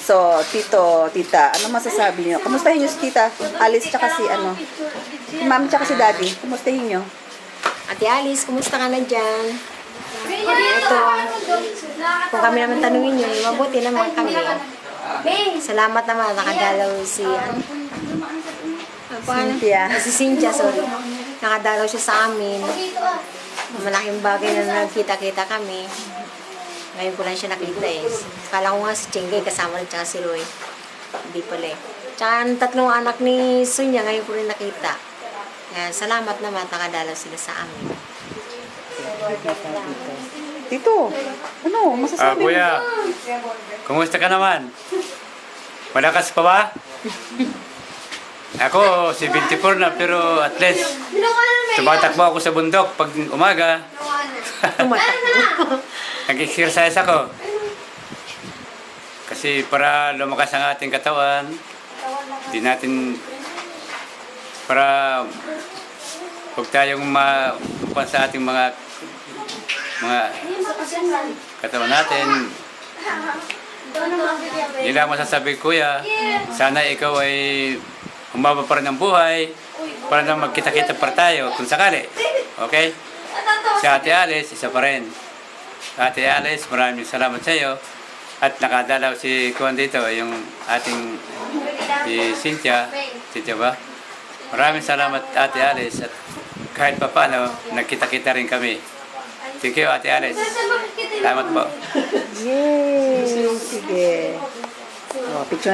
So, tito, tita, ano masasabi niyo? Kumustahin niyo si tita Alice tsaka si si mami tsaka si daddy? Kumustahin niyo? Ate Alice, kumusta ka na dyan? Ito, kung kami naman tanungin nyo, mabuti naman kami. Salamat naman, nakadalaw si, Cynthia. Si Cynthia, sorry. Nakadalaw siya sa amin. Malaking bagay na nagkita-kita kami. Ngayon ko lang siya nakita eh. Kala ko nga si Chengay kasama rin tsaka si Roy. Hindi pala eh. Tsaka ang tatlong anak ni Sonia, ngayon ko rin nakita. Kaya salamat naman, nakadalaw sila sa amin. Tito, ano masasabi mo? Kuya, kumusta ka naman? Malakas pa ba? Ako, 74 na, pero at least tumatakbo ako sa bundok pag umaga. Nag-exercise ako. Kasi para lumakas ang ating katawan, hindi natin, para huwag tayong makupan sa ating mga katawan natin. Hindi lang masasabi, kuya, sana ikaw ay humaba pa rin ang buhay para na magkita-kita pa tayo kung sakali. Okay? Si Ate Alice, isa pa rin. Ate Alice, maraming salamat sa iyo. At nakadalaw si Kuan dito, yung ating si Cynthia. Cynthia ba? Maraming salamat, Ate Alice. At kahit pa paano, nagkita-kita rin kami. Thank you, Ate Alice. Salamat po. Yay! Sige. Oh, picture